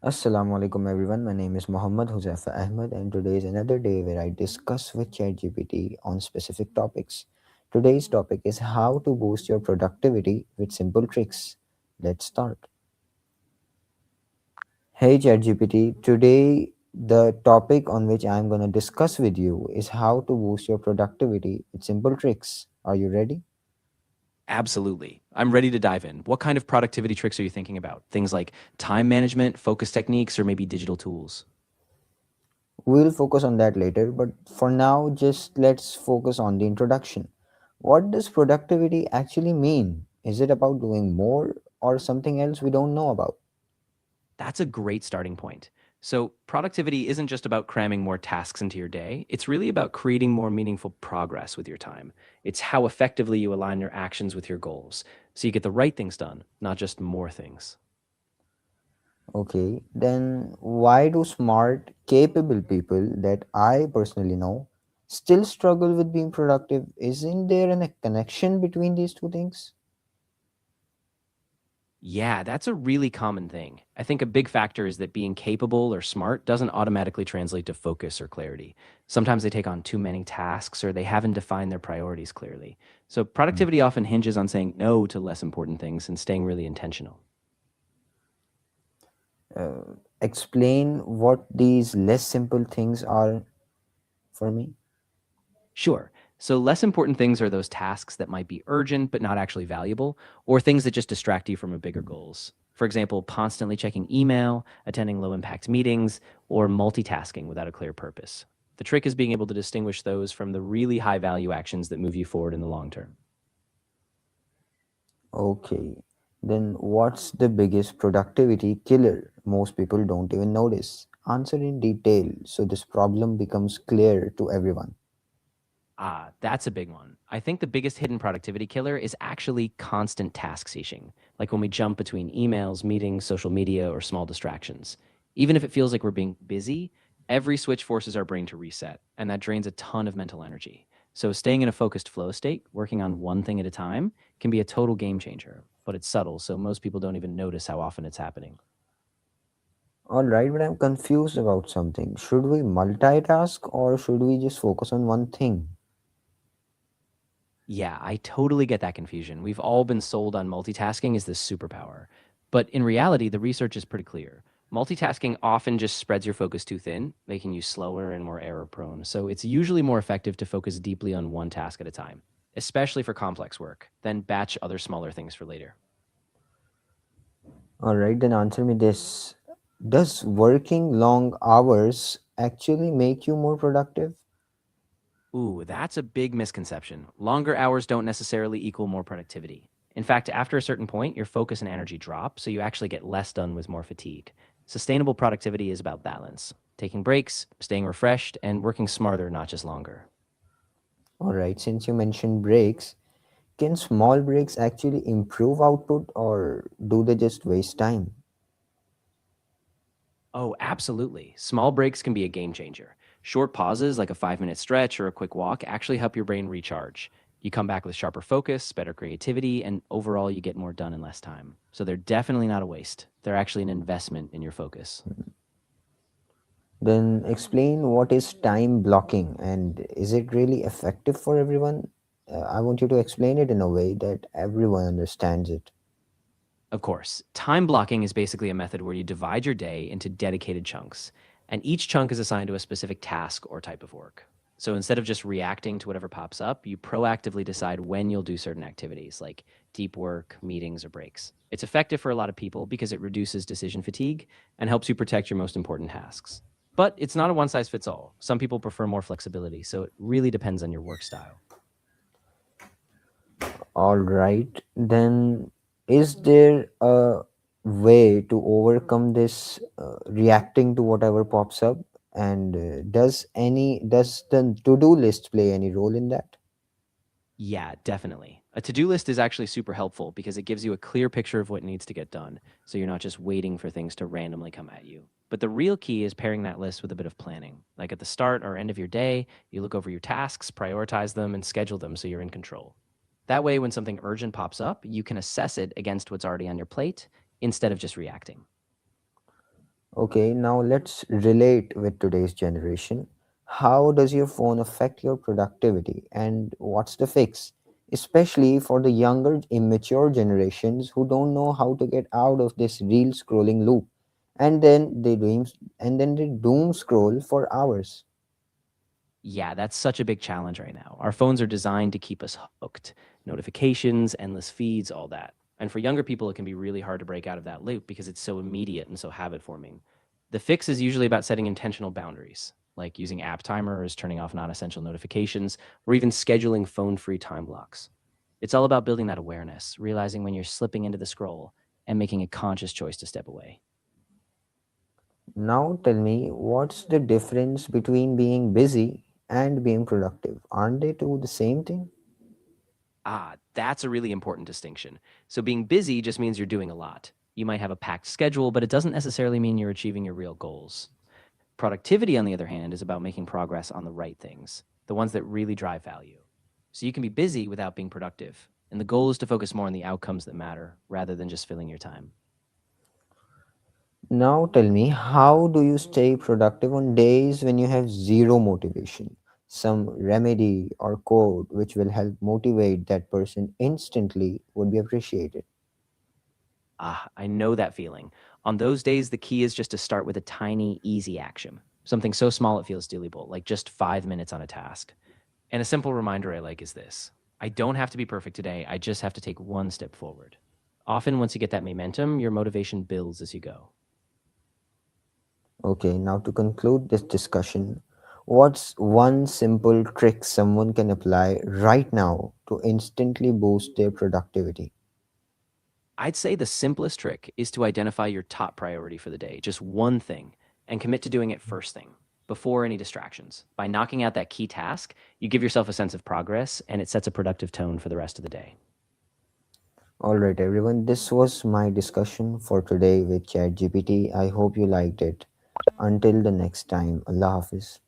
Assalamu alaikum everyone. My name is Huzaifah Ahmed, and today is another day where I discuss with ChatGPT on specific topics. Today's topic is how to boost your productivity with simple tricks. Let's start. Hey ChatGPT, today the topic on which I'm going to discuss with you is how to boost your productivity with simple tricks. Are you ready? Absolutely. I'm ready to dive in. What kind of productivity tricks are you thinking about? Things like time management, focus techniques, or maybe digital tools? We'll focus on that later, but for now, just let's focus on the introduction. What does productivity actually mean? Is it about doing more or something else we don't know about? That's a great starting point. So, productivity isn't just about cramming more tasks into your day, it's really about creating more meaningful progress with your time. It's how effectively you align your actions with your goals. So, you get the right things done, not just more things. Okay, then why do smart, capable people that I personally know still struggle with being productive? Isn't there a connection between these two things? Yeah, that's a really common thing. I think a big factor is that being capable or smart doesn't automatically translate to focus or clarity. Sometimes they take on too many tasks or they haven't defined their priorities clearly. So productivity often hinges on saying no to less important things and staying really intentional. Explain what these less simple things are for me. Sure. So less important things are those tasks that might be urgent but not actually valuable, or things that just distract you from a bigger goals. For example, constantly checking email, attending low impact meetings, or multitasking without a clear purpose. The trick is being able to distinguish those from the really high value actions that move you forward in the long term. Okay, then what's the biggest productivity killer most people don't even notice? Answer in detail so this problem becomes clear to everyone. Ah, that's a big one. I think the biggest hidden productivity killer is actually constant task switching, like when we jump between emails, meetings, social media, or small distractions. Even if it feels like we're being busy, every switch forces our brain to reset, and that drains a ton of mental energy. So, staying in a focused flow state, working on one thing at a time, can be a total game changer, but it's subtle, so most people don't even notice how often it's happening. Alright, but I'm confused about something. Should we multitask or should we just focus on one thing? Yeah, I totally get that confusion. We've all been sold on multitasking as this superpower. But in reality, the research is pretty clear. Multitasking often just spreads your focus too thin, making you slower and more error prone. So it's usually more effective to focus deeply on one task at a time, especially for complex work, then batch other smaller things for later. Alright, then answer me this. Does working long hours actually make you more productive? Ooh, that's a big misconception. Longer hours don't necessarily equal more productivity. In fact, after a certain point, your focus and energy drop, so you actually get less done with more fatigue. Sustainable productivity is about balance, taking breaks, staying refreshed, and working smarter, not just longer. Alright, since you mentioned breaks, can small breaks actually improve output or do they just waste time? Oh, absolutely. Small breaks can be a game changer. Short pauses, like a 5 minute stretch or a quick walk, actually help your brain recharge. You come back with sharper focus, better creativity, and overall, you get more done in less time. So they're definitely not a waste. They're actually an investment in your focus. Then explain what is time blocking and is it really effective for everyone? I want you to explain it in a way that everyone understands it. Of course, time blocking is basically a method where you divide your day into dedicated chunks, and each chunk is assigned to a specific task or type of work. So instead of just reacting to whatever pops up, you proactively decide when you'll do certain activities like deep work, meetings, or breaks. It's effective for a lot of people because it reduces decision fatigue and helps you protect your most important tasks. But it's not a one size fits all. Some people prefer more flexibility, so it really depends on your work style. All right. Then is there a way to overcome this reacting to whatever pops up? And does the to-do list play any role in that? Yeah, definitely. A to do list is actually super helpful because it gives you a clear picture of what needs to get done. So you're not just waiting for things to randomly come at you. But the real key is pairing that list with a bit of planning. Like at the start or end of your day, you look over your tasks, prioritize them, and schedule them so you're in control. That way, when something urgent pops up, you can assess it against what's already on your plate instead of just reacting. Okay, now let's relate with today's generation. How does your phone affect your productivity and what's the fix? Especially for the younger, immature generations who don't know how to get out of this reel scrolling loop. And then they doom scroll for hours. Yeah, that's such a big challenge right now. Our phones are designed to keep us hooked. Notifications, endless feeds, all that. And for younger people, it can be really hard to break out of that loop because it's so immediate and so habit forming. The fix is usually about setting intentional boundaries, like using app timers, turning off non essential notifications, or even scheduling phone free time blocks. It's all about building that awareness, realizing when you're slipping into the scroll, and making a conscious choice to step away. Now tell me, what's the difference between being busy and being productive? Aren't they two the same thing? Ah, that's a really important distinction. So being busy just means you're doing a lot. You might have a packed schedule, but it doesn't necessarily mean you're achieving your real goals. Productivity, on the other hand, is about making progress on the right things, the ones that really drive value. So you can be busy without being productive. And the goal is to focus more on the outcomes that matter rather than just filling your time. Now tell me, how do you stay productive on days when you have zero motivation? Some remedy or code which will help motivate that person instantly would be appreciated. Ah, I know that feeling. On those days, the key is just to start with a tiny, easy action. Something so small it feels doable, like just 5 minutes on a task. And a simple reminder I like is this: I don't have to be perfect today. I just have to take one step forward. Often, once you get that momentum, your motivation builds as you go. Okay, now to conclude this discussion, what's one simple trick someone can apply right now to instantly boost their productivity? I'd say the simplest trick is to identify your top priority for the day, just one thing, and commit to doing it first thing, before any distractions. By knocking out that key task, you give yourself a sense of progress and it sets a productive tone for the rest of the day. All right, everyone, this was my discussion for today with ChatGPT. I hope you liked it. Until the next time, Allah Hafiz.